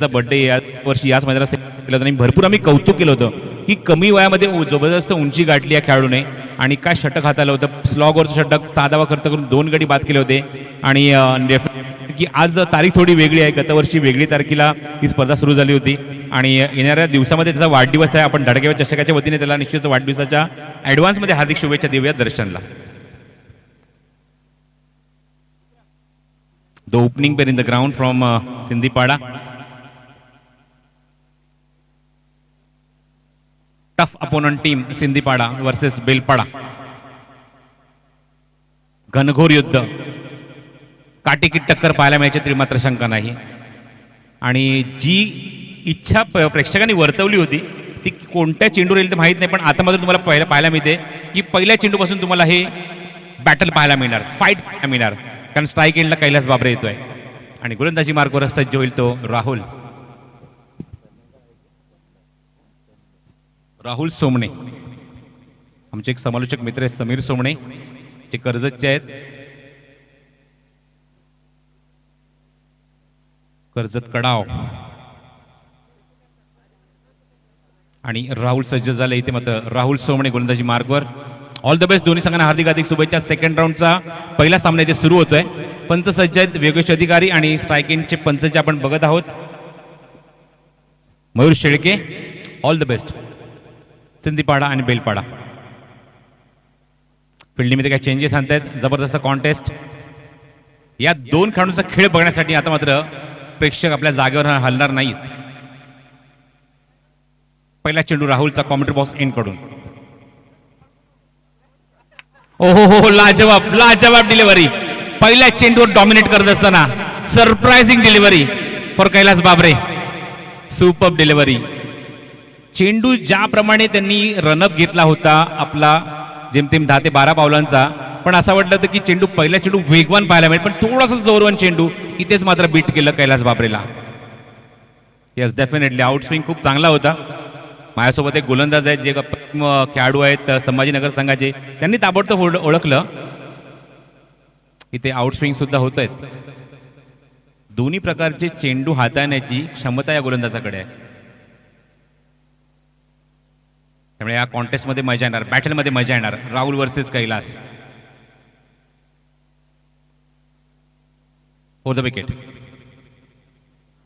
Birthday या वर्षी याच मैदानात केला होता आणि भरपूर आम्ही कौतुक केलं होतं की कमी वयामध्ये जबरदस्त उंची गाठली या खेळाडूने आणि काय षटक हाताळलं होतं. स्लॉगवरचं षटक 6 खर्च करून 2 गडी बाद केले होते. आणि की आज तारीख थोडी वेगळी आहे. गतवर्षी वेगळी तारखेला ही स्पर्धा सुरू झाली होती आणि येणाऱ्या दिवसामध्ये त्याचा वाढदिवस आहे. आपण धडकेवर चषकाच्या वतीने त्याला निश्चित वाढदिवसाच्या ॲडव्हान्समध्ये हार्दिक शुभेच्छा देऊया दर्शनला. The opening pair in the ground from Sindipada. Tough opponent team Sindipada versus Belpada. घनघोर युद्ध, काटेकी टक्कर पाहायला मिळायची मात्र शंका नाही. आणि जी इच्छा प्रेक्षकांनी वर्तवली होती ती कोणत्या चेंडूवर येईल ते माहीत नाही, पण आता मात्र तुम्हाला पाहायला मिळते की पहिल्या चेंडूपासून तुम्हाला हे बॅटल पाहायला मिळणार, फाईट पाहायला मिळणार. कारण स्ट्राईक एंडला कैलास बाबरे येतोय आणि गोलंदाजी मार्गावर सज्ज होईल तो राहुल सोमणे. आमचे एक समालोचक मित्र आहेत समीर सोमणे, जे कर्जतचे आहेत. कर्जत कडाव. आणि राहुल सज्ज झाले इथे मात्र राहुल सोमणे गोलंदाजी मार्गवर. ऑल द बेस्ट दोन्ही संघांना हार्दिक शुभेच्छा. सेकंड राऊंडचा पहिला सामना इथे सुरू होतोय. पंच सज्ज आहेत योगेश अधिकारी आणि स्ट्राईक एंडचे पंच जे आपण बघत आहोत Mayur Shelke. All the best. Sindipada आणि बेलपाडा फिल्डिंगमध्ये काय चेंजेस आणतायत. जबरदस्त कॉन्टेस्ट. या दोन खेळाडूंचा खेळ बघण्यासाठी आता मात्र प्रेक्षक आपल्या जागेवर हलणार नाहीत. पहिला चेंडू राहुलचा कॉमेंट्री बॉक्स एंड कडून. ओहो लाजवाब लाजवाब डिलिव्हरी. पहिल्या चेंडूवर डॉमिनेट करत असताना surprising delivery for Kailas Babare. Super delivery. चेंडू ज्याप्रमाणे त्यांनी रनअप घेतला होता आपला जेमतेम 10 ते 12 पावलांचा, पण असं वाटलं होतं की चेंडू पहिला चेंडू वेगवान पाहायला मिळेल, पण थोडासा जोरवान चेंडू इथेच मात्र बीट केलं कैलास बाबरेला. यस डेफिनेटली आउटस्विंग खूप चांगला होता. माझ्यासोबत एक गोलंदाज आहेत जे खेळाडू आहेत संभाजीनगर संघाचे, त्यांनी ताबडतोब ओळखलं इथे आउटस्विंग सुद्धा होत आहेत. दोन्ही प्रकारचे चेंडू हाताळण्याची क्षमता या गोलंदाजाकडे आहे. त्यामुळे या कॉन्टेस्टमध्ये मजा येणार, बॅटलमध्ये मजा येणार. Rahul versus Kailas. For the wicket.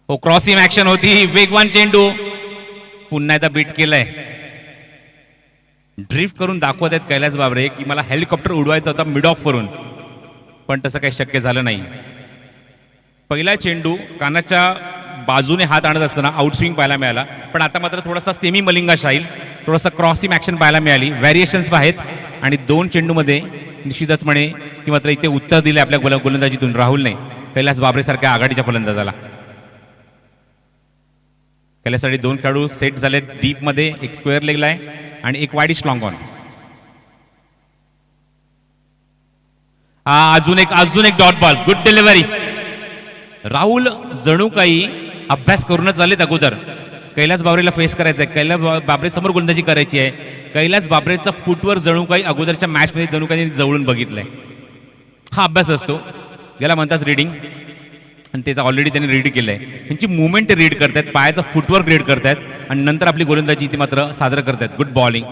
हो क्रॉसिंग ऍक्शन होती. वेगवान चेंडू पुन्हा एकदा बीट केलंय. ड्रिफ्ट करून दाखवत आहेत कैलास बाबरे की मला हेलिकॉप्टर उडवायचा होता मिड ऑफ वरून, पण तसं काही शक्य झालं नाही. पहिला चेंडू कानाच्या बाजूने हात आणत असताना आउटस्विंग पाहायला मिळाला, पण आता मात्र थोडासा सेमी मलिंगा शाईल, थोडासा क्रॉसिंग ऍक्शन पाहायला मिळाली. व्हॅरिएशन्स आहेत आणि 2 चेंडूमध्ये निश्चितच म्हणे की मात्र इथे उत्तर दिले आपल्या गोलंदाजीतून राहुलने कैलास बाबरे सारख्या आघाडीच्या फलंदाजाला. कैलाससाठी 2 खेळाडू सेट झाले डीप मध्ये. एक स्क्वेअर लेगला आहे आणि एक वाईडिश लॉंग ऑन. अजून एक dot ball. Good delivery. Rahul जणू काही अभ्यास करूनच आलेत अगोदर. कैलास बाबरेला फेस करायचं आहे, कैलास बाबरे समोर गोलंदाजी करायची आहे. कैलास बाबरेचा फुटवर जणू काही अगोदरच्या मॅचमध्ये जणू काही जवळून बघितलंय. हा अभ्यास असतो, याला म्हणतात रीडिंग, आणि त्याचा ऑलरेडी त्यांनी रीड केलंय. त्यांची मुवमेंट ते रीड करतायत, पायाचा फुटवर्क रीड करतायत आणि नंतर आपली गोलंदाजी इथे मात्र सादर करतायत. Good bowling.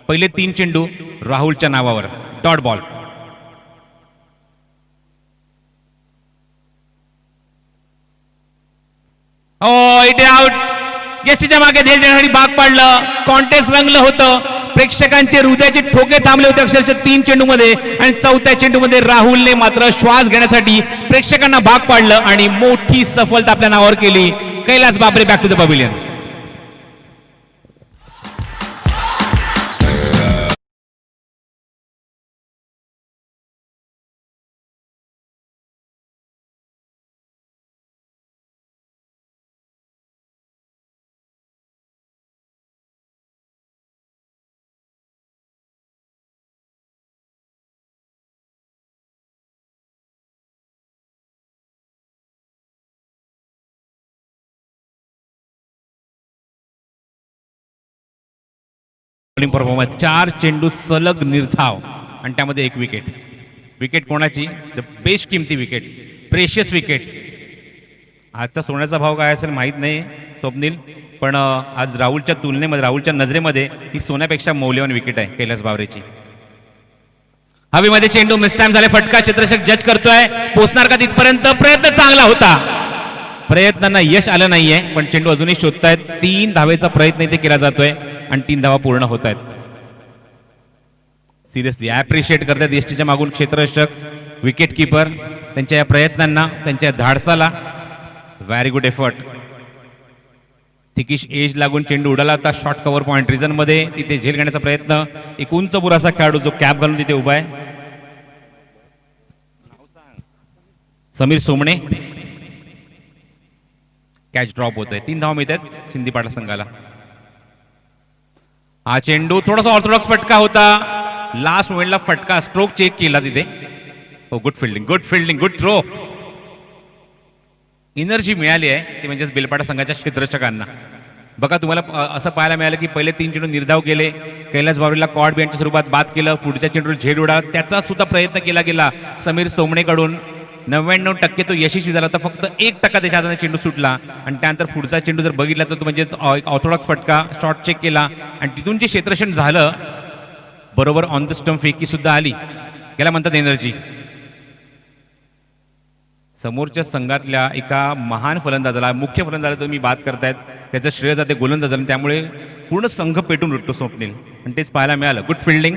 पहिले 3 चेंडू राहुलच्या नावावर. Dot ball. इथे आउट. यष्टीच्या मागे धीर देण्यासाठी भाग पाडलं. कॉन्टेस्ट रंगलं होतं. प्रेक्षकांचे हृदयाचे ठोके थांबले होते अक्षरशः 3 चेंडूमध्ये आणि 4थ्या चेंडूमध्ये राहुलने मात्र श्वास घेण्यासाठी प्रेक्षकांना भाग पाडलं आणि मोठी सफलता आपल्या नावावर केली. Kailas Babare back to the pavilion. Performance. 4 चेंडू सलग निर्धाव आणि त्यामध्ये 1 विकेट. विकेट कोणाची? द बेस्ट किमती विकेट, प्रेशियस विकेट. आजचा सोन्याचा भाव काय असेल माहीत नाही स्वप्नील, पण आज राहुलच्या तुलनेमध्ये, राहुलच्या नजरेमध्ये ही सोन्यापेक्षा मौल्यवान विकेट आहे कैलास बावरेची. हवेमध्ये चेंडू मिसटाइम झाले, फटका क्षेत्ररक्षक जज करतोय, पोहोचणार का तिथपर्यंत? प्रयत्न चांगला होता, प्रयत्नांना यश आलं नाहीये, पण चेंडू अजूनही शोधतायत. 3 धावेचा प्रयत्न इथे केला जातोय आणि 3 धावा पूर्ण होत आहेत. सिरियसली ऍप्रिशिएट करतात एसटीच्या मागून क्षेत्ररक्षक, विकेट किपर, त्यांच्या या प्रयत्नांना, त्यांच्या धाडसाला. Very good effort. Thickish edge लागून चेंडू उडाला होता शॉर्ट कव्हर पॉइंट रिझन मध्ये, तिथे झेल घेण्याचा प्रयत्न. एक उंच पुरासा खेळाडू जो कॅप घालून तिथे उभा आहे, समीर सोमणे. कॅच ड्रॉप होतोय. 3 धावा मिळतात सिंधीपाडा संघाला. हा चेंडू थोडासा ऑर्थोडॉक्स फटका होता, लास्ट मोमेंटला फटका, स्ट्रोक चेक केला तिथे. हो, good fielding, good fielding, good throw. Energy मिळाली आहे ती म्हणजेच बेलपाडा संघाच्या क्षेत्ररक्षकांना. बघा तुम्हाला असं पाहायला मिळालं की पहिले 3 चेंडू निर्धाव केले, कैलास बावरेला कॉड बियांच्या स्वरूपात बाद केलं, पुढच्या चेंडूवर झेड उडा, त्याचा सुद्धा प्रयत्न केला गेला समीर सोमणेकडून. 99% तो यशस्वी झाला, तर फक्त 1% त्याच्या हाताने चेंडू सुटला. आणि त्यानंतर पुढचा चेंडू जर बघितला तर तो म्हणजेच ऑर्थोडॉक्स फटका, शॉर्ट चेक केला आणि तिथून जे क्षेत्ररक्षण झालं, बरोबर ऑन द स्टंप फेकी सुद्धा आली. याला म्हणतात एनर्जी. समोरच्या संघातल्या एका महान फलंदाजाला, मुख्य फलंदाजाला तुम्ही बात करतायत, त्याचं श्रेय जाते गोलंदाजाला, त्यामुळे पूर्ण संघ पेटून उठतो स्वप्नील, आणि तेच पाहायला मिळालं. Good fielding.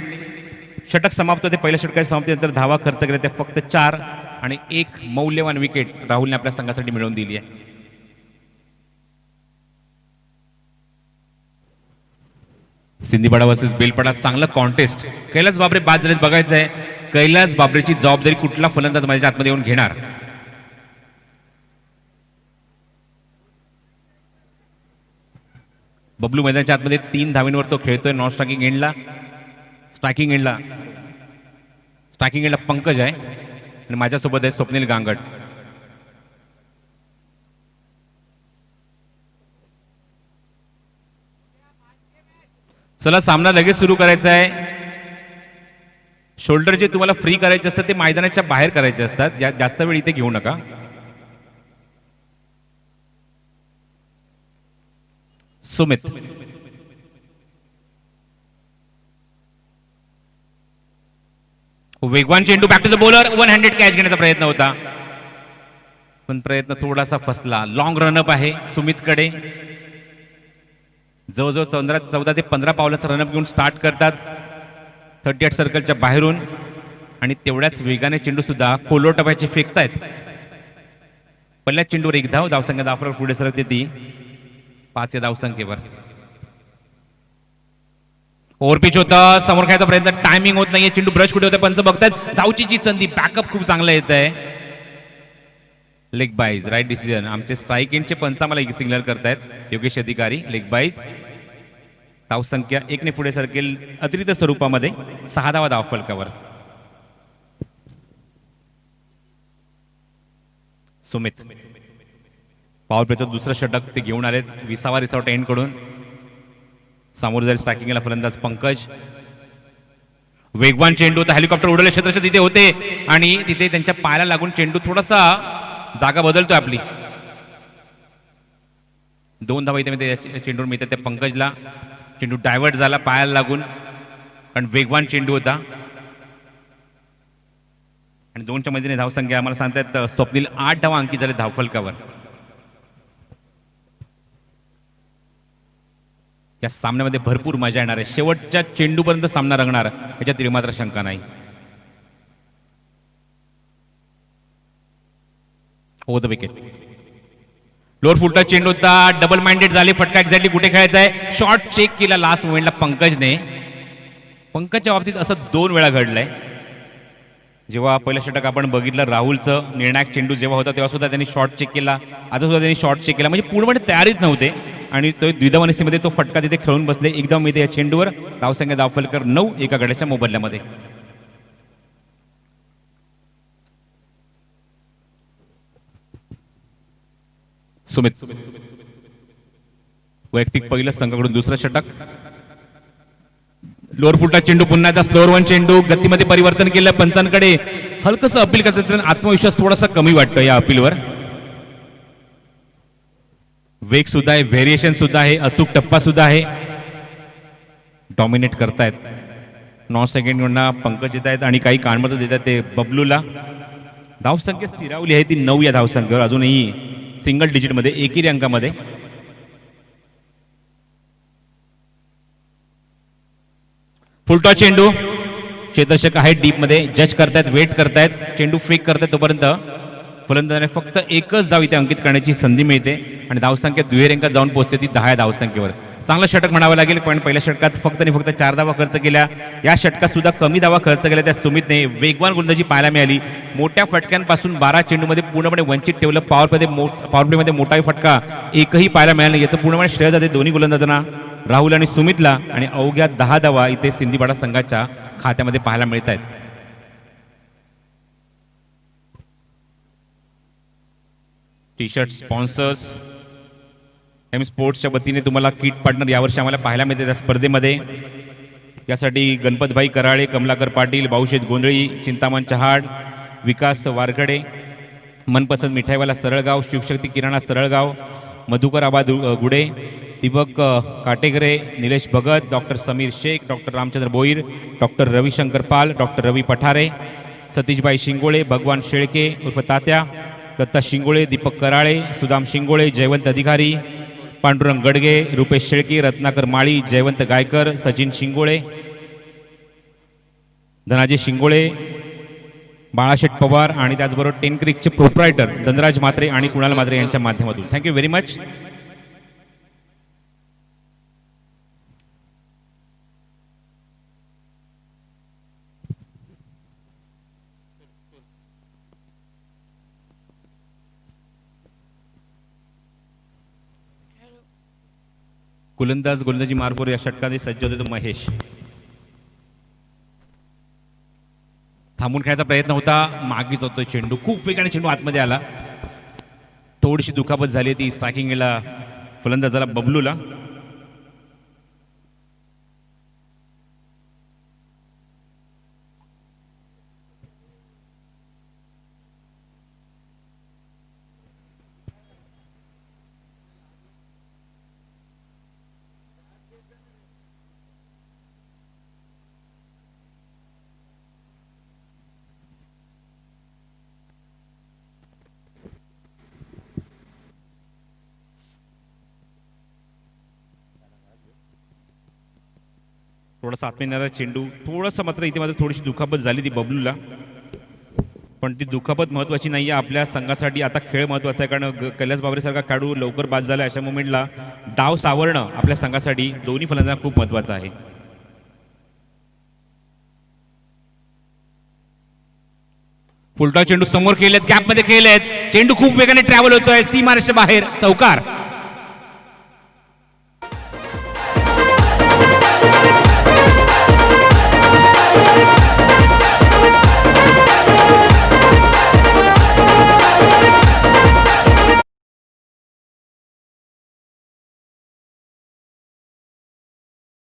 षटक समाप्त होते. पहिल्या षटकाच्या समाप्तीनंतर धावा खर्च केल्या त्या फक्त 4 आणि 1 मौल्यवान विकेट राहुलने आपल्या संघासाठी मिळवून दिली आहे. सिंधीपाडा वर्सेस बेलपाडा, चांगलं कॉन्टेस्ट. कैलास बाबरे बाद झालेत, बघायचं आहे कैलास बाबरेची जबाबदारी कुठला फलंदाज माझ्या आतमध्ये येऊन घेणार. बबलू मैदानाच्या आतमध्ये 3 धावींवर तो खेळतोय. नॉन स्ट्रायकिंग एंडला, स्ट्रायकिंग एंडला पंकज आहे आणि माझ्यासोबत आहे स्वप्नील गांगड. चला, सामना लगेच सुरू करायचा आहे. शोल्डर जे तुम्हाला फ्री करायचे असतात ते मैदानाच्या बाहेर करायचे असतात, जास्त वेळ इथे घेऊ नका. सुमित, वेगवान चेंडू, back to the bowler. 1 handed catch घेण्याचा प्रयत्न होता, पण प्रयत्न थोडासा फसला. लॉंग रनअप आहे सुमितकडे. जवळजवळ 14 ते 15 पावलाचा रनअप घेऊन स्टार्ट करतात 38 सर्कलच्या बाहेरून, आणि तेवढ्याच वेगाने चेंडू सुद्धा कोलो टप्प्याचे फेकतायत. पहिल्या चेंडूवर 1 धाव, धावसंख्या 10 पुढे सरकते ती 5 या धावसंख्येवर. ओव्हरपिच होतं, समोर खेळायचा प्रयत्न, टायमिंग होत नाहीये, चेंडू ब्रश कुठे होतं, पंच बघतात. धावची संधी, बॅकअप खूप चांगला येत आहे. Leg byes, right decision. आमचे स्ट्राईक एंडचे पंच आम्हाला सिग्नल करतायत, योगेश अधिकारी. Leg byes. धावसंख्या 1 ने पुढे सरकेल अतिरिक्त स्वरूपामध्ये. 6 धावा धाव फलकावर. सुमित, पॉवर प्लेचं दुसरं षटक ते घेऊन आले 20वा रिसॉर्ट एंड कडून. समोर जाईल स्ट्रायकिंगला फलंदाज पंकज. वेगवान चेंडू होता, हेलिकॉप्टर उडवले, क्षेत्ररक्षक तिथे होते आणि तिथे त्यांच्या पायाला लागून चेंडू थोडासा जागा बदलतोय आपली. 2 धावा इथे चेंडूवर मिळतात त्या पंकजला. चेंडू डायव्हर्ट झाला पायाला लागून, कारण वेगवान चेंडू होता. आणि 2च्या मधीने धावसंख्या आम्हाला सांगतात स्वप्नील 8 धावा अंकित झाले धावफलकावर. या सामन्यामध्ये भरपूर मजा येणार आहे. शेवटच्या चेंडूपर्यंत सामना रंगणार, याच्यात मात्र शंका नाही. हो द विकेट. लोअर फुलटा चेंडू होता, डबल माइंडेड झाले, फटका एक्झॅक्टली कुठे खेळायचा आहे, शॉर्ट चेक केला लास्ट मोमेंटला पंकजने. पंकजच्या बाबतीत असं 2 वेळा घडलंय. जेव्हा पहिलं षटक आपण बघितलं राहुलचं निर्णायक चेंडू जेव्हा होता तेव्हा सुद्धा त्यांनी शॉर्ट चेक केला, आता सुद्धा त्यांनी शॉर्ट चेक केला, म्हणजे पूर्णपणे तयारीच नव्हते आणि तो द्विधावनिस्तीमध्ये तो फटका तिथे खेळून बसले. एकदम इथे या चेंडूवर धावसंख्या दाफलकर 9 एका गड्याच्या मोबदल्यामध्ये. सुमित, वैयक्तिक पहिलं संघाकडून दुसरं षटक. लोअर फुलटा चेंडू, पुन्हा एकदा स्लोअर 1 चेंडू, गतीमध्ये परिवर्तन केलं. पंचांकडे हलकसं अपील करतात, आत्मविश्वास थोडासा कमी वाटतं या अपीलवर. वेग सुद्धा आहे, व्हेरिएशन सुद्धा आहे, अचूक टप्पा सुद्धा आहे. डॉमिनेट करतायत. नॉन सेकंडकडनं पंकज येत आहेत आणि काही कानमत देतात ते बबलूला. धावसंख्या स्थिरावली आहे ती 9 या धावसंख्येवर, अजूनही सिंगल डिजिटमध्ये, एकेरी अंकामध्ये. फुलटॉस चेंडू, क्षेत्ररक्षक आहे डीप मध्ये, जज करतायत, वेट करतायत, चेंडू फेक करतायत. तोपर्यंत फलंदाजाने फक्त एकच धाव इथे अंकित करण्याची संधी मिळते आणि धावसंख्या दुहेरी अंकात जाऊन पोहोचते ती 10 या धावसंख्येवर. चांगलं षटक म्हणावं लागेल, पण पहिल्या षटकात फक्त आणि फक्त 4 धावा खर्च केल्या. या षटकात सुद्धा कमी धावा खर्च केल्या त्या सुमितने. वेगवान गोलंदाजी पाहायला मिळाली. मोठ्या फटक्यांपासून 12 चेंडूमध्ये पूर्णपणे वंचित ठेवलं. पॉवर प्लेमध्ये मोठा फटका एकही पाहायला मिळाला नाही. याचं पूर्णपणे श्रेय जाते दोन्ही गोलंदाजांना, राहुल आणि सुमितला. आणि अवघ्या 10 धावा इथे सिंधीपाडा संघाच्या खात्यामध्ये पाहायला मिळत आहेत. टी शर्ट स्पॉन्सर्स एम स्पोर्ट्सच्या वतीने तुम्हाला किट पार्टनर यावर्षी आम्हाला पाहायला मिळते त्या स्पर्धेमध्ये. यासाठी गणपतभाई कराळे, कमलाकर पाटील, भाऊशेठ गोंधळी, चिंतामण चहाड, विकास वारकडे, मनपसंत मिठाईवाला सरळगाव, शिवशक्ती किराणा सरळगाव, Madhukar Aba Gude, Deepak Kategare, Nilesh Bhagat, doctor Sameer Shaikh, doctor Ramchandra Boir, doctor Ravishankar Pal, doctor Ravi Pathare, Satishbai Shingole, Bhagwan Shelke उर्फ तात्या, दत्ता शिंगोळे, दीपक कराळे, सुदाम शिंगोळे, जयवंत अधिकारी, पांडुरंग गडगे, रुपेश शेळके, रत्नाकर माळी, जयवंत गायकर, सचिन शिंगोळे, धनाजी शिंगोळे, बाळाशेठ पवार आणि त्याचबरोबर टेनक्रिकचे प्रोप्रायटर धनराज म्हात्रे आणि कुणाल म्हात्रे यांच्या माध्यमातून. Thank you very much. गोलंदाजी मार्गवर या षटकाने सज्ज होते तो महेश. थांबून खेळायचा प्रयत्न होता, मागीच होतो चेंडू, खूप वेगाने चेंडू आतमध्ये आला. थोडीशी दुखापत झाली ती स्ट्रायकिंगला फलंदाजाला बबलूला. थोडासा आत्मीयनारा चेंडू, थोडंसं मात्र इथे मात्र थोडीशी दुखापत झाली ती बबलूला, पण ती दुखापत महत्वाची नाही आहे आपल्या संघासाठी. आता खेळ महत्वाचा आहे, कारण कैलास बाबरे सारखा खेळाडू लवकर बाद झाला, अशा मोमेंटला डाव सावरणं आपल्या संघासाठी दोन्ही फलंदाजांना खूप महत्वाचं आहे. फुलटॉस चेंडू समोर केलेत, गॅपमध्ये केलेत, चेंडू खूप वेगाने ट्रॅव्हल होतोय सीमारेषेच्या बाहेर, चौकार.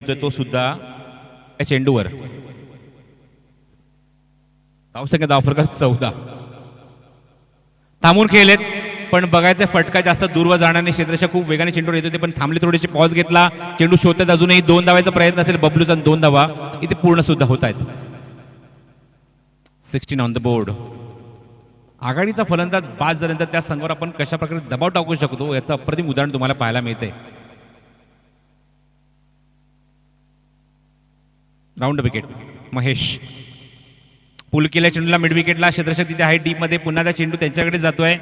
तो सुद्धा या चेंडूवर. धावसंख्या धावफरक 14. थांबून खेळलेत, पण बघायचं फटका जास्त दूरवर जाणार नाही. क्षेत्ररक्षक खूप वेगाने चेंडूवर येत होते, पण थांबले, थोडेसे पॉज घेतला, चेंडू शोधतात. अजूनही 2 धावायचा प्रयत्न असेल बबलूचा, 2 धावा इथे पूर्ण सुद्धा होत आहेत. 16 ऑन द बोर्ड. आघाडीचा फलंदाज बाद झाल्यानंतर त्या संघावर आपण कशा प्रकारे दबाव टाकू शकतो याचं अप्रतिम उदाहरण तुम्हाला पाहायला मिळते. Round wicket Mahesh. पुल केल्या चेंडूला मिड विकेटला, क्षेत्ररक्षक तिथे आहे डीप मध्ये, पुन्हा त्या चेंडू त्यांच्याकडे जातोय,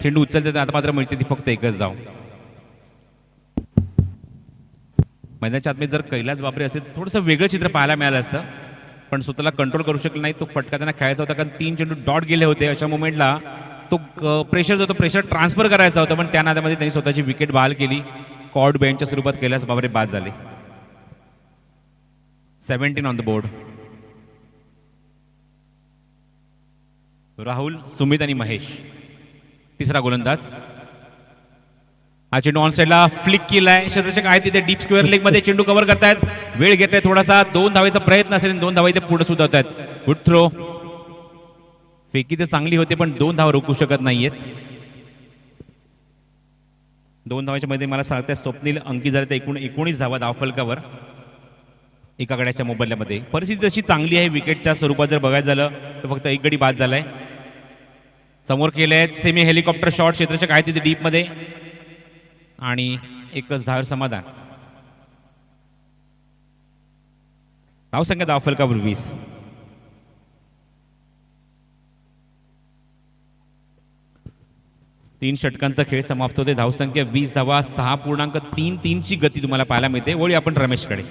चेंडू उचलते, आता मात्र मिळते ती फक्त एकच धाव. मैदानाच्या आतमध्ये जर कैलास बाबरे असेल थोडंसं वेगळं चित्र पाहायला मिळालं असतं, पण स्वतःला कंट्रोल करू शकला नाही. तो फटका त्यांना खेळायचा होता, कारण 3 चेंडू डॉट गेले होते. अशा मोमेंटला तो प्रेशर जो होता, प्रेशर ट्रान्सफर करायचा होता, पण त्या नादामध्ये त्यांनी स्वतःची विकेट बहाल केली. कॉर्ड बेंचच्या स्वरूपात कैलास बाबरे बाद झाले. 17 on the board. Rahul, Sumit आणि महेश तिसरा गोलंदाज. हा चेंडू ऑन साइडला फ्लिक केलाय, क्षेत्ररक्षक आहे तिथे डीप स्क्वेअर लेग मध्ये, चेंडू कव्हर करतायत, वेळ घेतलाय थोडासा. 2 धावेचा प्रयत्न असेल, 2 धावा इथे पुढे सुद्धा होत आहेत. Good throw. फेकी तर चांगली होते, पण 2 धावा रोखू शकत नाहीयेत. 2 धावाच्या मध्ये मला सांगताय स्वप्नील अंकी झाले तर एकूण 19 धावा धावफलकावर एका गड्याच्या मोबदल्यामध्ये. परिस्थिती तशी चांगली आहे विकेटच्या स्वरूपात जर बघायचं झालं तर फक्त एक गडी बाद झालाय. समोर केले आहेत सेमी हेलिकॉप्टर शॉट क्षेत्राच्या काय तिथे डीप मध्ये आणि एकच धाव समाधान. धावसंख्या धावफलकावर 20. तीन षटकांचा खेळ समाप्त होते. धावसंख्या 20 धावा 6.33 ची गती तुम्हाला पाहायला मिळते. वळी आपण रमेशकडे.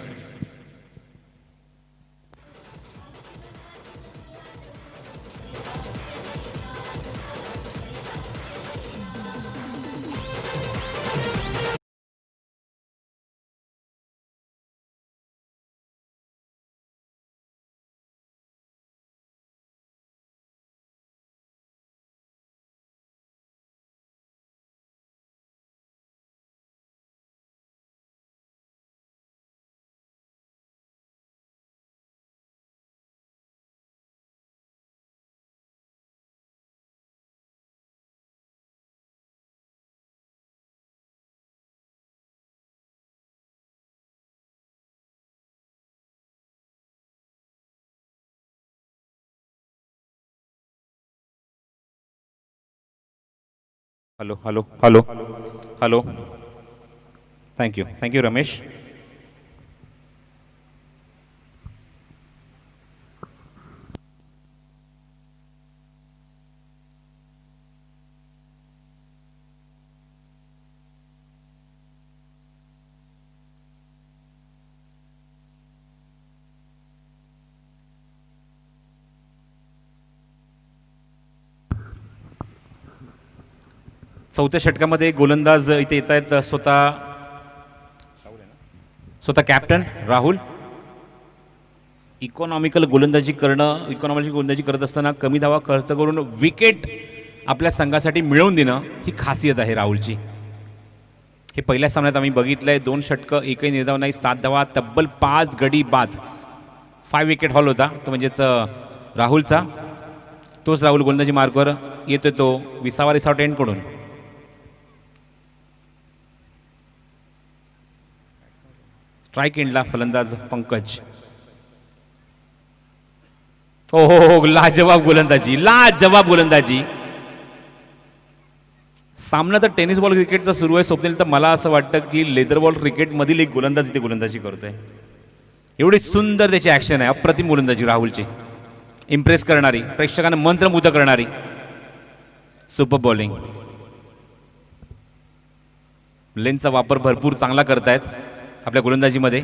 Hello hello hello hello. Thank you Ramesh. चौथ्या षटकामध्ये गोलंदाज इथे येत आहेत स्वतः कॅप्टन राहुल. इकॉनॉमिकल गोलंदाजी करत असताना कमी धावा खर्च करून विकेट आपल्या संघासाठी मिळवून देणं ही खासियत आहे राहुलची. हे पहिल्या सामन्यात आम्ही बघितलंय. 2 षटकं एकही निर्धाव नाही 7 धावा तब्बल 5 गडी बाद 5 विकेट हॉल होता तो म्हणजेच राहुलचा. तोच राहुल गोलंदाजी मार्गावर येतोय तो 20वा रिसॉर्ट एंड कडून. स्ट्राईक एंडला फलंदाज पंकज. हो लाजवाब गोलंदाजी. सामना तर टेनिस बॉल क्रिकेटचा सुरू आहे स्वप्नील. तर मला असं वाटतं की लेदर बॉल क्रिकेट मधील एक गोलंदाज इथे गोलंदाजी करतोय. एवढी सुंदर त्याची ऍक्शन आहे. अप्रतिम गोलंदाजी राहुलची. इम्प्रेस करणारी प्रेक्षकांना मंत्रमुग्ध करणारी सुपर बॉलिंग. लेनचा वापर भरपूर चांगला करतायत आपल्या गोलंदाजीमध्ये.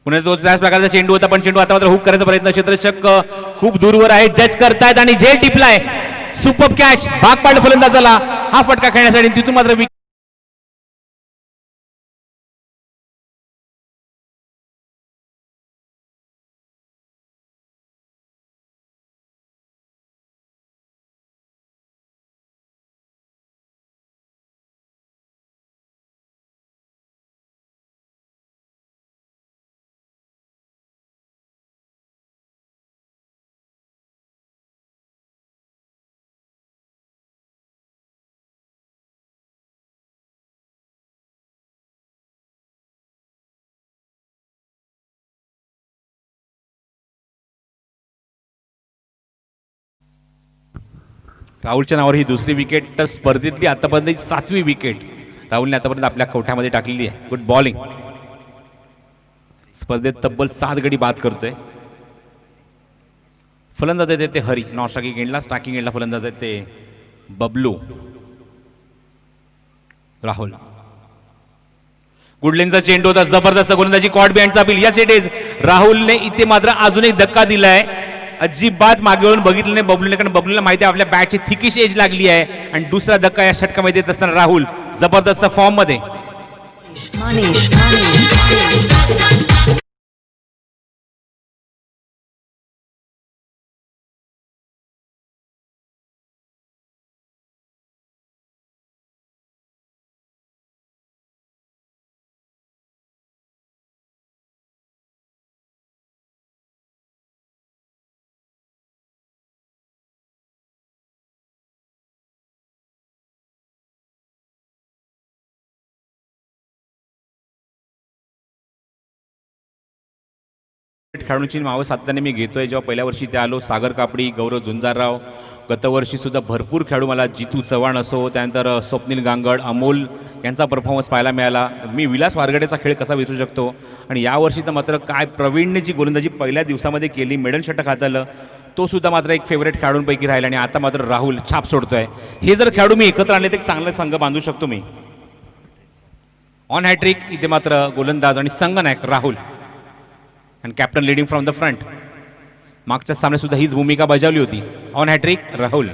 पुन्हा तोच त्याच प्रकारचा चेंडू होता पण चेंडू आता मात्र हुक करायचा प्रयत्न क्षेत्ररक्षक खूप दूरवर आहे. जज करतायत आणि झेल टिपलाय. सुपर कॅच भाग पाडलं फलंदाजाला हा फटका खेळण्यासाठी. तिथून मात्र राहुलच्या नावावर ही दुसरी विकेट. तर स्पर्धेतली आतापर्यंत 7वी विकेट राहुलने आतापर्यंत आपल्या कोठ्यामध्ये टाकलेली आहे. Good bowling. स्पर्धेत तब्बल 7 गडी बाद करतोय. फलंदाज आहेत ते हरी नॉन स्ट्रायकिंग एंडला. स्ट्रायकिंग एंडला फलंदाज आहेत ते बबलू. राहुल. गुडलेनचा चेंडू होता जबरदस्त गोलंदाजी कॉट बिहाइंडचा अपील. Yes it is. राहुलने इथे मात्र अजून एक धक्का दिलाय. अजिबात मागे वळून बघितलं नाही बबलूने कारण बबलूला माहिती आहे आपल्या बॅटची थिकिश एज लागली आहे. आणि दुसरा धक्का या षटकामध्ये देत असताना राहुल जबरदस्त फॉर्म मध्ये. खेळाडूंची नावं सातत्याने मी घेतोय. जेव्हा पहिल्या वर्षी ते आलो, सागर कापडी, गौरव झुंजारराव, गतवर्षी सुद्धा भरपूर खेळाडू मला जितू चव्हाण असो, त्यानंतर स्वप्नील गांगड, अमोल यांचा परफॉर्मन्स पाहायला मिळाला. मी विलास वारगडेचा खेळ कसा विसरू शकतो. आणि यावर्षी तर मात्र काय प्रवीणने जी गोलंदाजी पहिल्या दिवसामध्ये केली, मेडल षटक हाताळलं, तो सुद्धा मात्र एक फेवरेट खेळाडूंपैकी राहिला. आणि आता मात्र राहुल छाप सोडतोय. हे जर खेळाडू मी एकत्र आणले तर एक चांगला संघ बांधू शकतो मी. ऑन हॅट्रिक इथे मात्र गोलंदाज आणि संघनायक राहुल आणि captain leading from the front. मागच्या सामन्यात सुद्धा हीच भूमिका बजावली होती. On hat trick Rahul.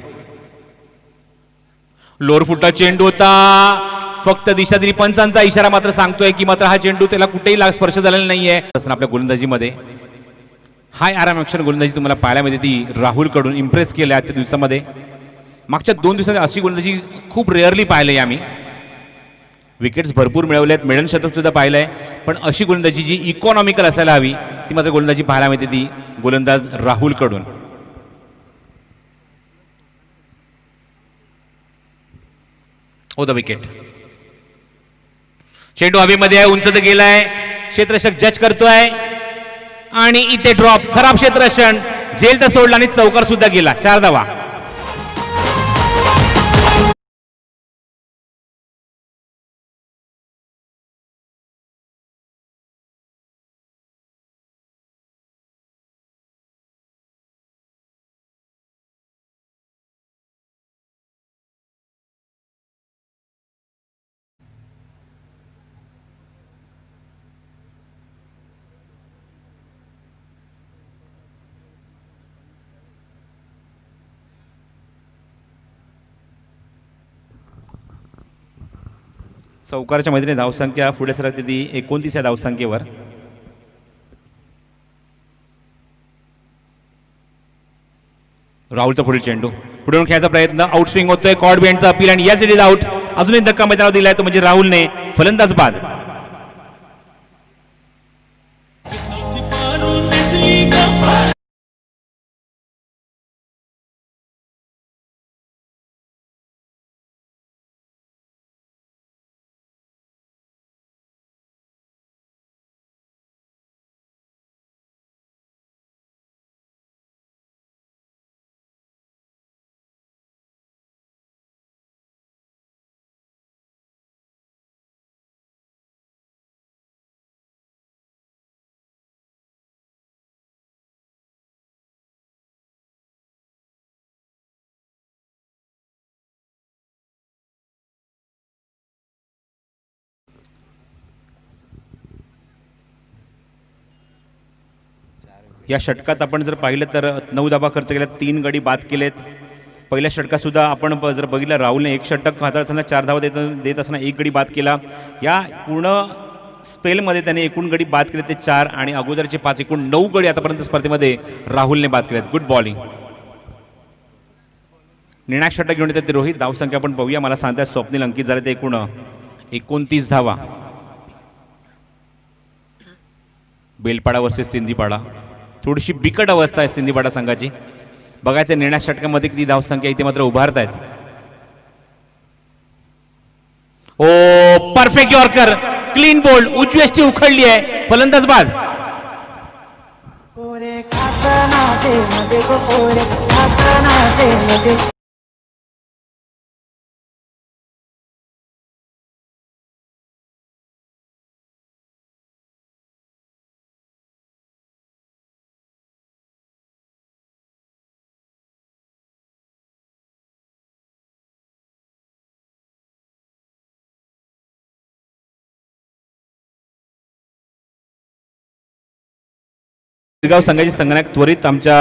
लोअर फुटा चेंडू होता. फक्त दिशादिनी पंचांचा इशारा मात्र सांगतोय की मात्र हा चेंडू त्याला कुठेही स्पर्श झालेला नाहीये. आपल्या गोलंदाजीमध्ये हाय आराम ॲक्शन गोलंदाजी तुम्हाला पाहायला मिळते. ती राहुल कडून इम्प्रेस केल्या आजच्या दिवसामध्ये. मागच्या 2 दिवसांमध्ये अशी गोलंदाजी खूप रेअरली पाहिली आम्ही. विकेट्स भरपूर मिळवलेत, मेडल शतक सुद्धा पाहिलं आहे, पण अशी गोलंदाजी जी इकॉनॉमिकल असायला हवी ती मात्र गोलंदाजी पाहायला मिळते ती गोलंदाज राहुल कडून. ओ द विकेट. चेंडू हवेमध्ये आहे, उंच गेलाय, क्षेत्ररक्षक जज करतोय आणि इथे ड्रॉप. खराब क्षेत्ररक्षण, झेल तर सोडला आणि चौकार सुद्धा गेला. 4 धावा. चौकाराच्या मैदानी धावसंख्या पुढे सरकते ती 29 या धावसंख्येवर. राहुलचा पुढील चेंडू पुढे खेळायचा प्रयत्न. आउट स्विंग होतोय. कॉर्ड बिहाइंडचा अपील आणि या सिटीज आउट. अजून एक धक्का मैदानावर दिलाय तो म्हणजे राहुलने. फलंदाज बाद. या षटकात आपण जर पाहिलं तर 9 धावा खर्च केल्यात, 3 गडी बाद केलेत. पहिल्या षटकात सुद्धा आपण जर बघितलं राहुलने 1 षटक हाताळताना 4 धावा देत असताना 1 गडी बाद केला. या पूर्ण स्पेलमध्ये त्याने एकूण गडी बाद केले ते 4 आणि अगोदरचे 5 एकूण 9 गडी आतापर्यंत स्पर्धेमध्ये राहुलने बाद केलेत. Good bowling. निर्णायक षटक घेऊन येतात ते रोहित. धावसंख्या आपण पाहूया. मला सांगतात स्वप्नील अंकित झाले ते एकूण 29 धावा. बेलपाडा वर्सेस सिंधीपाडा. थोडीशी बिकट अवस्था आहे सिंधीपाडा संघाची. बघायचं निर्णायक षटकामध्ये किती धावसंख्या इथे मात्र उभारत आहेत. ओ परफेक्ट यॉर्कर, क्लीन बोल्ड, उजवी उखडली आहे. फलंदाज बाद. शिरगाव संघाची संगणक त्वरित आमच्या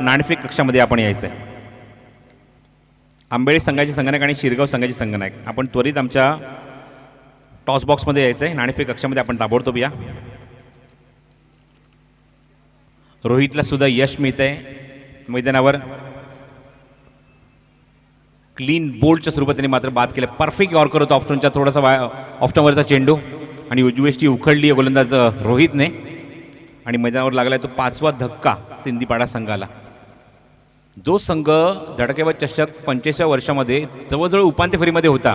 नाणेफेक कक्षामध्ये आपण यायचं आहे. आंबेळी संघाची संगणक आणि शिरगाव संघाची संगणक आपण त्वरित आमच्या टॉस बॉक्समध्ये यायचं आहे. नाणेफेक कक्षामध्ये आपण ताबडतोब या. रोहितला सुद्धा यश मिळतंय मैदानावर. क्लीन बोल्डच्या स्वरूपात त्यांनी मात्र बाद केलं. परफेक्ट यॉर्कर होता ऑप्शनच्या, थोडासा ऑप्शनवरचा चेंडू आणि उजवी उखडली गोलंदाज रोहितने आणि मैदानावर लागलाय तो 5वा धक्का सिंधीपाडा संघाला. जो संघ धडकेबाज चषक 45व्या वर्षामध्ये जवळजवळ उपांत्य फेरीमध्ये होता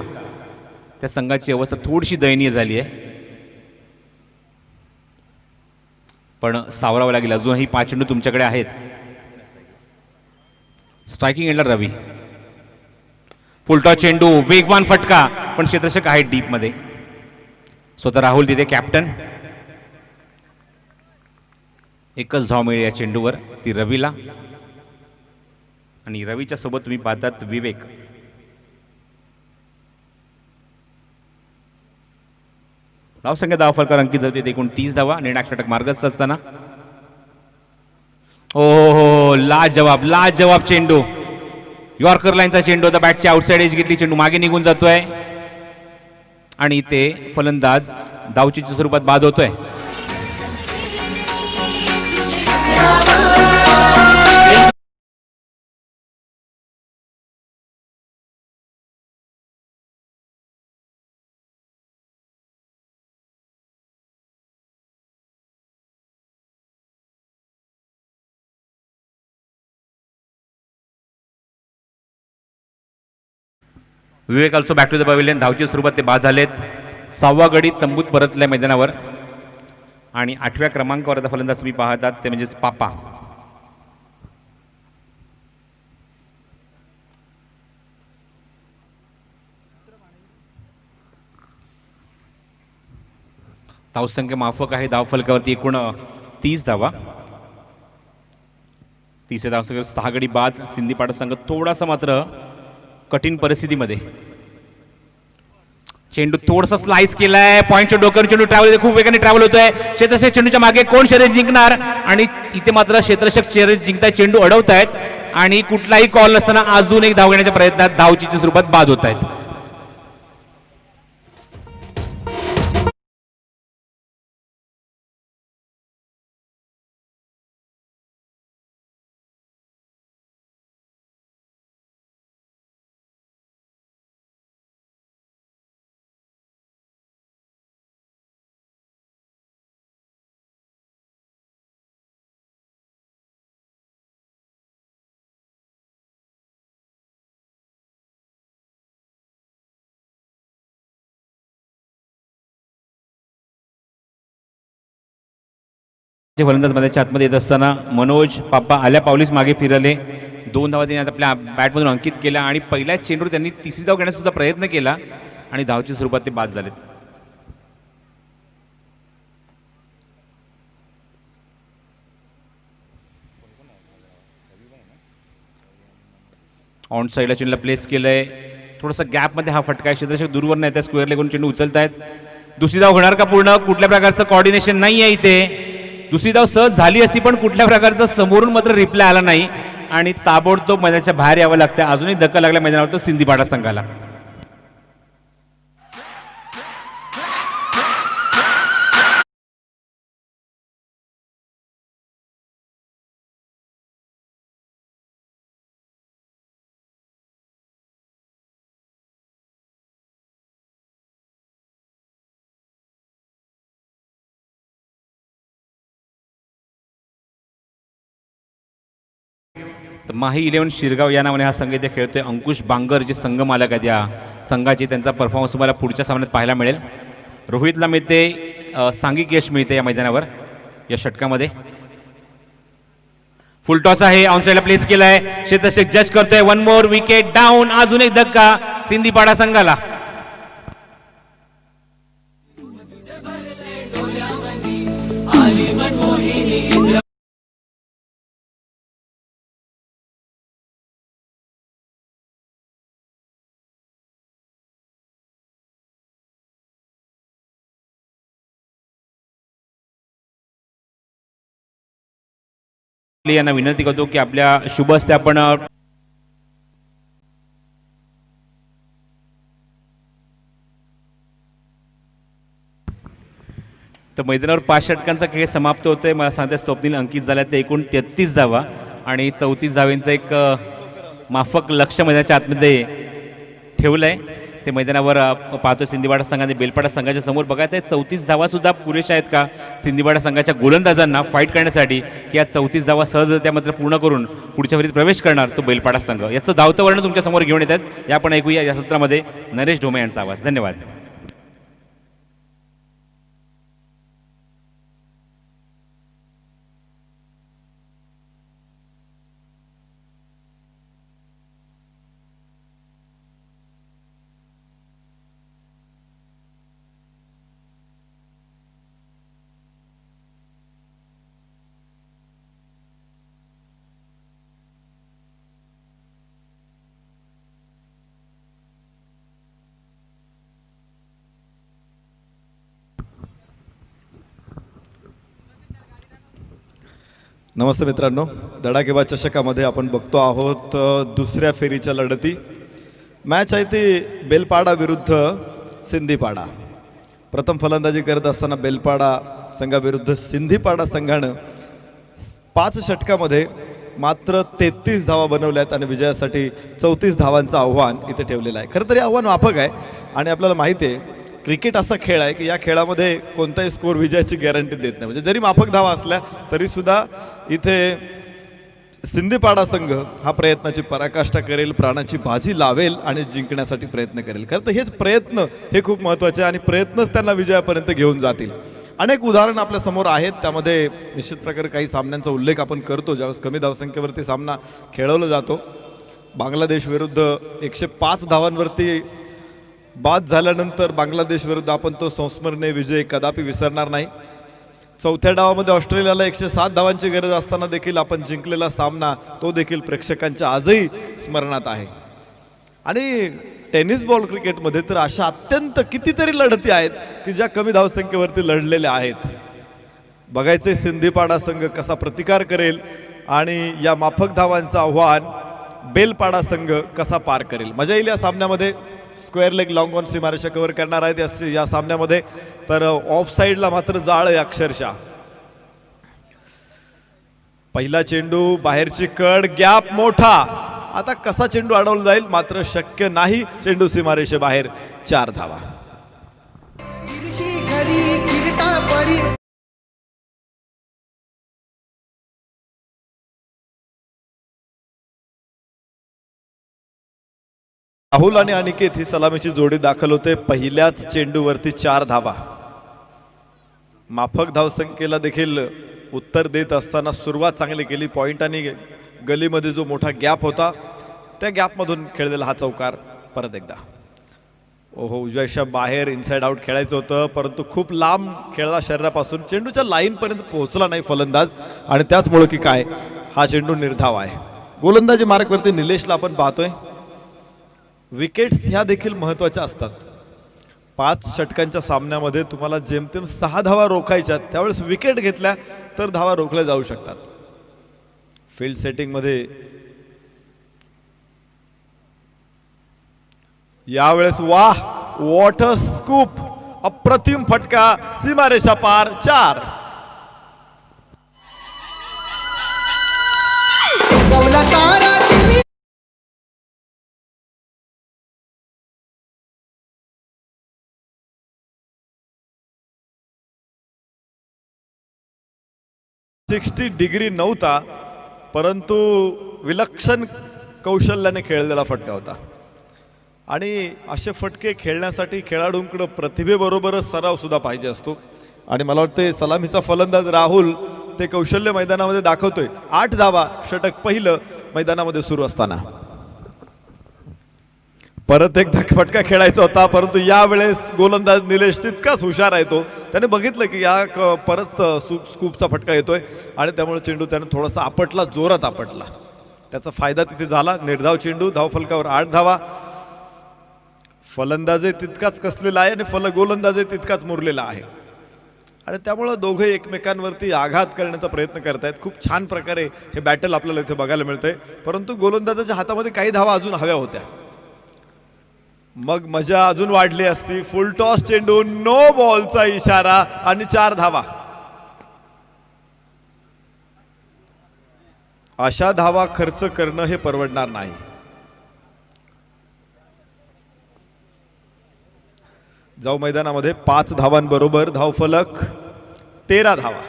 त्या संघाची अवस्था थोडीशी दयनीय झाली आहे. पण सावरावं लागेल. अजूनही 5 चेंडू तुमच्याकडे आहेत. स्ट्रायकिंग एंडला रवी. फुलटॉस चेंडू, वेगवान फटका, पण क्षेत्ररक्षक आहे डीप मध्ये. स्वतः राहुल तिथे कॅप्टन. एकच धाव मिळेल या चेंडूवर, ती रवीला. आणि रवीच्या सोबत तुम्ही पाहतात विवेक. धावसंख्या धाव फलकावर अंकित होते एकूण 30 धावा. निर्णायक षटक मार्गस्थ असताना ओ लाजवाब चेंडू. यॉर्कर लाईनचा चेंडू होता. बॅटची आउटसाइड एज घेतली, चेंडू मागे निघून जातोय आणि ते फलंदाज धावचीच्या स्वरूपात बाद होतोय. Vivek also back to the pavilion. धावच्या स्वरूपात ते बाद झालेत. 6वा गडी तंबूत परतल्या मैदानावर आणि 8व्या क्रमांकावर आता फलंदाज तुम्ही पाहतात ते म्हणजेच पापा. धावसंख्या माफक आहे. धाव फलकावरती एकूण 30 धावा. 30 धावसंख्या 6 गडी बाद. सिंधी पाडा संघ थोडासा मात्र कठीण परिस्थितीमध्ये. चेंडू थोडासा स्लाइस केलाय. पॉईंटच्या डोक्यावर चेंडू ट्रॅव्हल, खूप वेगाने ट्रॅव्हल होतोय. क्षेत्ररक्षक चेंडूच्या मागे कोण शर्यत जिंकणार आणि इथे मात्र क्षेत्ररक्षक शर्यत जिंकतायत, चेंडू अडवतायत आणि कुठलाही कॉल नसताना अजून एक धाव घेण्याच्या प्रयत्नात धावचीच्या स्वरूपात बाद होत आहेत. फलंदाज मैदानाच्या आतमध्ये येत असताना मनोज पापा आल्या पावलीस मागे फिरले. 2 धावा देण्यात आपल्या बॅटमधून अंकित केला आणि पहिल्याच चेंडूवर त्यांनी तिसरी धाव घेण्याचा सुद्धा प्रयत्न केला आणि धावच्या स्वरूपात ते बाद झालेत. ऑन साईडला चेंडूला प्लेस केलंय. थोडंसं गॅपमध्ये हा फटका. क्षेत्ररक्षक दूरवर नाही त्या स्क्वेअर लेगून चेंडू उचलतायत. दुसरी धाव होणार का पूर्ण? कुठल्या प्रकारचं कॉर्डिनेशन नाही आहे इथे. दुसरी धाव सहज झाली असती पण कुठल्या प्रकारचा समोरून मात्र रिप्लाय आला नाही आणि ताबडतोब मैदानाच्या बाहेर यावं लागतं. अजूनही धक्का लागला मैदानावर सिंधी पाडा संघाला. माही 11 शिरगाव या नावाने हा संघ इथे खेळतोय. अंकुश बांगर जे संघ मालक आहेत या संघाचे, त्यांचा परफॉर्मन्स तुम्हाला पुढच्या सामन्यात पाहायला मिळेल. रोहितला मिळते सांघिक यश मिळते या मैदानावर या षटकामध्ये. फुल टॉस आहे. ऑनसाईडला प्लेस केलाय. क्षेत्ररक्षक जज करतोय. 1 मोर विकेट डाऊन. अजून एक धक्का सिंधी पाडा संघाला. यांना विनंती करतो की आपल्या शुभ हस्ते आपण तर मैदानावर 5 षटकांचा खेळ समाप्त होतोय. मला सांगते स्वप्नील अंकित झाल्या ते एकूण 33 धावा आणि 34 धावांचं एक माफक लक्ष मैदानाच्या आतमध्ये ठेवलंय. ते मैदानावर पाहतो सिंधीपाडा संघाने बेलपाडा संघाच्या समोर बघायचं आहे 34 धावा सुद्धा पुरेशा आहेत का सिंधीपाडा संघाच्या गोलंदाजांना फाईट करण्यासाठी की या 34 धावा सहजरित्या मात्र पूर्ण करून पुढच्या फेरीत प्रवेश करणार तो बेलपाडा संघ. याचं धावतं वर्णन तुमच्या समोर घेऊन येतात. या आपण ऐकूया या सत्रामध्ये नरेश ढोमे यांचा आवाज. धन्यवाद. नमस्ते मित्रांनो, धडाकेबाज चषकामध्ये आपण बघतो आहोत दुसऱ्या फेरीच्या लढती. मॅच आहे ती बेलपाडा विरुद्ध सिंधीपाडा. प्रथम फलंदाजी करत असताना बेलपाडा संघाविरुद्ध सिंधीपाडा संघानं 5 षटकामध्ये मात्र 33 धावा बनवल्यात आणि विजयासाठी 34 धावांचं आव्हान इथे ठेवलेलं आहे. खरं तर हे आव्हान माफक आहे आणि आपल्याला माहिती आहे क्रिकेट असा खेळ आहे की या खेळामध्ये कोणताही स्कोर विजयाची गॅरंटी देत नाही. म्हणजे जरी माफक धावा असल्या तरीसुद्धा इथे सिंधीपाडा संघ हा प्रयत्नाची पराकाष्ठा करेल, प्राणाची बाजी लावेल आणि जिंकण्यासाठी प्रयत्न करेल. खरं तर हेच प्रयत्न हे खूप महत्त्वाचे आणि प्रयत्नच त्यांना विजयापर्यंत घेऊन जातील. अनेक उदाहरणं आपल्या समोर आहेत. त्यामध्ये निश्चित प्रकारे काही सामन्यांचा उल्लेख आपण करतो ज्यावेळेस कमी धावसंख्येवरती सामना खेळवला जातो. बांगलादेश विरुद्ध 105 धावांवरती बाद झाल्यानंतर बांगलादेश विरुद्ध आपण तो संस्मरणीय विजय कदापि विसरणार नाही. चौथ्या डावामध्ये ऑस्ट्रेलियाला 107 धावांची गरज असताना देखील आपण जिंकलेला सामना तो देखील प्रेक्षकांच्या आजही स्मरणात आहे. आणि टेनिस बॉल क्रिकेटमध्ये तर अशा अत्यंत कितीतरी लढती आहेत की ज्या कमी धावसंख्येवरती लढलेल्या आहेत. बघायचे सिंधीपाडा संघ कसा प्रतिकार करेल आणि या माफक धावांचं आव्हान बेलपाडा संघ कसा पार करेल. मजा येईल या सामन्यामध्ये. स्क्वेअर लेग लॉंग ऑन सीमारेषा कव्हर करणार आहेत या सामन्यामध्ये. तर ऑफ साईडला मात्र जाळ आहे अक्षरशः. पहिला चेंडू, बाहेरची कड, गॅप मोठा. आता कसा चेंडू अडवला जाईल मात्र शक्य नाही. चेंडू सीमारेषे बाहेर. 4 धावा. राहुल आणि अनिकेत ही सलामीची जोडी दाखल होते. पहिल्याच चेंडूवरती 4 धावा. माफक धावसंख्येला देखील उत्तर देत असताना सुरुवात चांगली केली. पॉइंट आणि गलीमध्ये जो मोठा गॅप होता त्या गॅपमधून खेळलेला हा चौकार. परत एकदा उजव्याच्या बाहेर इनसाइड आउट खेळायचं होतं परंतु खूप लांब खेळला शरीरापासून. चेंडूच्या लाईनपर्यंत पोहोचला नाही फलंदाज आणि त्याचमुळे की काय हा चेंडू निर्धाव आहे. गोलंदाजी मार्कवरती निलेशला आपण पाहतोय. विकेट्स ह्या देखील महत्त्वाच्या असतात. 5 षटकांच्या सामन्यामध्ये तुम्हाला जेमतेम 6 धावा रोखायच्या. त्यावेळेस विकेट घेतल्या तर धावा रोखल्या जाऊ शकतात. फील्ड सेटिंगमध्ये यावेळेस वाह, वॉटर स्कूप, अप्रतिम फटका, सीमारेषा पार. 4. 60 डिग्री नव्हता परंतु विलक्षण कौशल्याने खेळलेला फटका होता. आणि असे फटके खेळण्यासाठी खेळाडूंकडे प्रतिभेबरोबरच सराव सुद्धा पाहिजे असतो. आणि मला वाटते सलामीचा फलंदाज राहुल ते कौशल्य मैदानामध्ये दाखवतोय. 8 धावा. षटक पहिलं मैदानामध्ये सुरू असताना. परत एकदा फटका खेळायचा होता परंतु यावेळेस गोलंदाज निलेश तितकाच हुशार आहे. त्याने बघितलं की या परत स्कूपचा फटका येतोय आणि त्यामुळे चेंडू त्याने थोडासा आपटला, जोरात आपटला. त्याचा फायदा तिथे झाला. निर्धाव चेंडू. धावफलकावर 8 धावा. फलंदाजही तितकाच कसलेला आहे आणि गोलंदाजही तितकाच मुरलेला आहे आणि त्यामुळे दोघे एकमेकांवरती आघात करण्याचा प्रयत्न करतायत. खूप छान प्रकारे हे बॅटल आपल्याला इथे बघायला मिळतंय. परंतु गोलंदाजाच्या हातामध्ये काही धावा अजून हव्या होत्या. मग मजा अजून वाढली असती. फुल टॉस चेंडू, नो बॉलचा इशारा आणि 4 धावा. अशा धावा खर्च करणं हे परवडणार नाही. जाऊ मैदानामध्ये 5 धावांबरोबर धावफलक 13 धावा.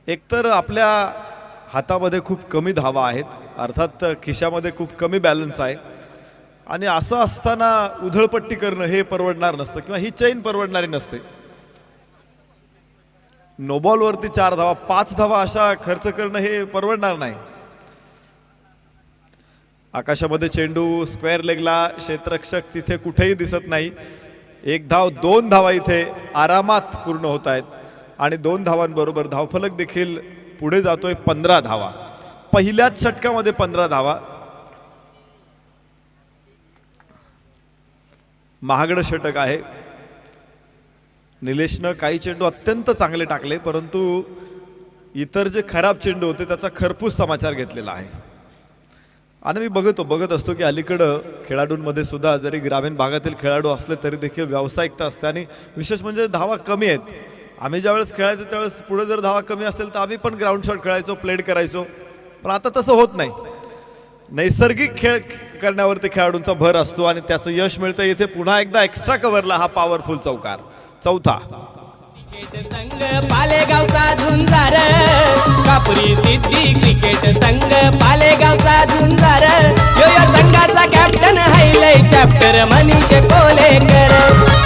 एकतर आपल्या हातामध्ये खूप कमी धावा आहेत, अर्थात खिशामध्ये खूप कमी बॅलन्स आहे आणि असं असताना उधळपट्टी करणं हे परवडणार नसतं किंवा ही चैन परवडणारी नसते. नो बॉलवरती 4 धावा, 5 धावा अशा खर्च करणं हे परवडणार नाही. आकाशामध्ये चेंडू, स्क्वेअर लेगला क्षेत्ररक्षक तिथे कुठेही दिसत नाही. 1 धाव, 2 धावा इथे आरामात पूर्ण होत आहेत आणि 2 धावांबरोबर धावफलक देखील पुढे जातोय. 15 धावा. पहिल्याच षटकामध्ये 15 धावा. महागडं षटक आहे. निलेशनं काही चेंडू अत्यंत चांगले टाकले परंतु इतर जे खराब चेंडू होते त्याचा खरपूस समाचार घेतलेला आहे. आणि मी बघत असतो की अलीकडं खेळाडूंमध्ये सुद्धा जरी ग्रामीण भागातील खेळाडू असले तरी देखील व्यावसायिकता असते आणि विशेष म्हणजे धावा कमी आहेत. आम्ही ज्यावेळेस खेळायचो त्यावेळेस पुढे जर धावा कमी असेल तर आम्ही पण ग्राउंड शॉट खेळायचो, प्लेड करायचो. पण आता तसं होत नाही. नैसर्गिक खेळ करण्यावरती खेळाडूंचा भर असतो आणि त्याचं यश मिळतं. इथे पुन्हा एकदा एक्स्ट्रा कव्हरला हा पॉवरफुल चौकार, चौथा. संघ पालेगावचा झुंजार, कापुरी सिद्धी क्रिकेट संघ पालेगावचा झुंजार. यो संघाचा captain highlight chapter Manish Kolekar.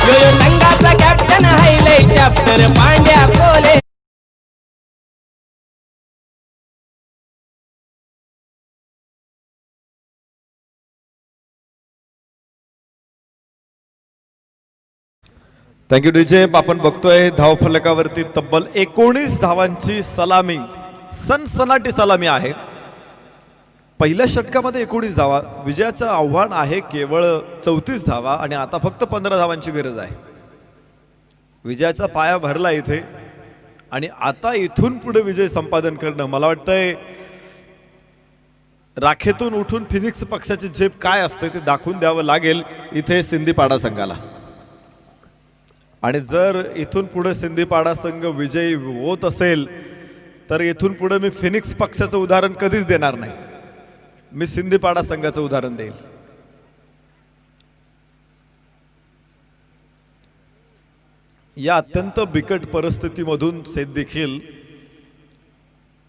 यो संघाचा कॅप्टन हायलाइट चॅप्टर पांड्या कोले. Thank you DJ. आपण बघतोय धावफलकावरती तब्बल 19 धावांची सलामी, सनसनाटी सलामी आहे. पहिल्या षटकामध्ये 19 धावा, विजयाचं आव्हान आहे केवळ 34 धावा आणि आता फक्त 15 धावांची गरज आहे. विजयाचा पाया भरला इथे आणि आता इथून पुढे विजय संपादन करणं, मला वाटतंय राखेतून उठून फिनिक्स पक्षाची झेप काय असते ते दाखवून द्यावं लागेल इथे सिंदीपाडा संघाला. आणि जर इथून पुढे सिंदीपाडा संघ विजयी होत असेल तर इथून पुढे मी फिनिक्स पक्षाचं उदाहरण कधीच देणार नाही. मी सिंदीपाडा संघाचं उदाहरण देईल. या अत्यंत बिकट परिस्थितीमधून सेत देखील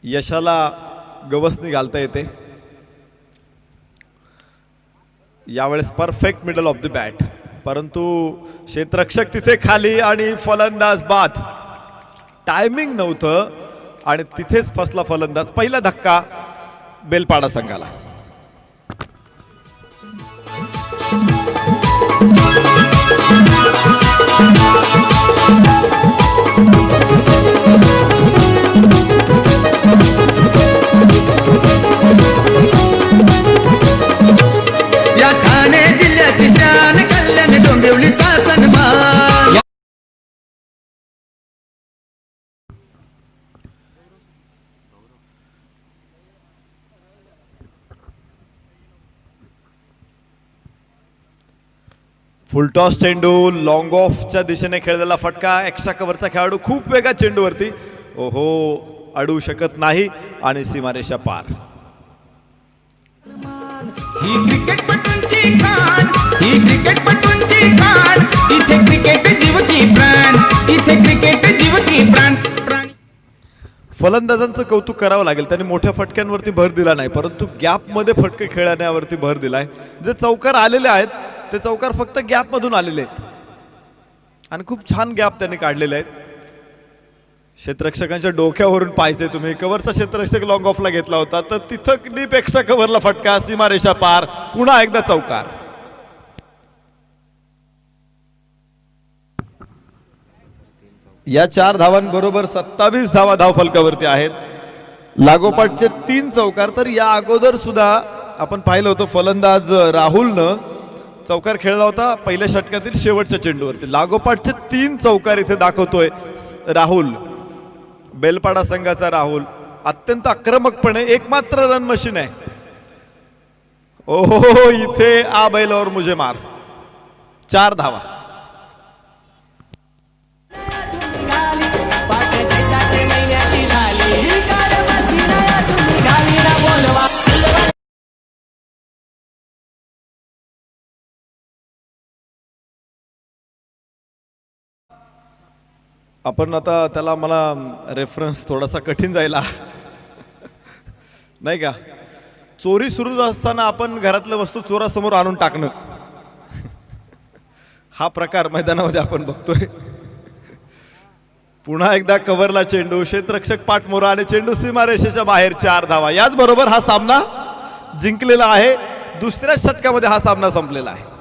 यशाला गवसणी घालता येते. यावेळेस perfect middle of the bat, परंतु क्षेत्ररक्षक तिथे खाली आणि फलंदाज बाद. टायमिंग नव्हतं आणि तिथेच फसला फलंदाज. पहिला धक्का बेलपाडा संघाला. या ठाणे जिल्ह्याची शान, कल्याण डोंबिवलीचा सन्मान. फुलटॉस चेंडू, लॉंग ऑफच्या दिशेने खेळलेला फटका. एक्स्ट्रा कव्हरचा खेळाडू खूप वेगा चेंडूवरती, ओहो अडवू शकत नाही आणि सीमारेषा पार. ही क्रिकेटपटूंची खाण, ही क्रिकेटपटूंची खाण. इथे क्रिकेट जीव की प्राण, इथे क्रिकेट जीव की प्राण. फलंदाजांचं कौतुक करावं लागेल. त्यांनी मोठ्या फटक्यांवरती भर दिला नाही, परंतु गॅपमध्ये फटके खेळण्यावरती भर दिलाय. जे चौकार आलेले आहेत ते चौकार फक्त गॅपमधून आलेले आहेत आणि खूप छान गॅप त्यांनी काढलेले आहेत. क्षेत्ररक्षकांच्या डोक्यावरून पाहायचे तुम्ही. कव्हरचा क्षेत्ररक्षक लॉंग ऑफला घेतला होता तर तिथं डीप एक्स्ट्रा कव्हरला फटका, सीमारेषा पार, पुन्हा एकदा चौकार. या 4 धावांबरोबर 27 धावा धावफलकावरती आहेत. लागोपाठचे 3 चौकार. तर या अगोदर सुद्धा आपण पाहिलं होतं फलंदाज राहुलनं चौकार खेळला होता पहिल्या षटकातील शेवटच्या चेंडूवरती. लागोपाठचे 3 चौकार इथे दाखवतोय राहुल, बेलपाडा संघाचा राहुल. अत्यंत आक्रमकपणे एकमात्र रन मशीन आहे. ओहो इथे आ बैल और मुझे मार. 4 धावा. आपण आता त्याला मला रेफरन्स थोडासा कठीण जायला नाही का. चोरी सुरू असताना आपण घरातल्या वस्तू चोरासमोर आणून टाकणं हा प्रकार मैदानामध्ये आपण बघतोय. पुन्हा एकदा कव्हरला चेंडू, क्षेत्ररक्षक पाठमोरा आणि चेंडू सीमारेषेच्या बाहेर. 4 धावा. याच बरोबर हा सामना जिंकलेला आहे. दुसऱ्या षटकामध्ये हा सामना संपलेला आहे.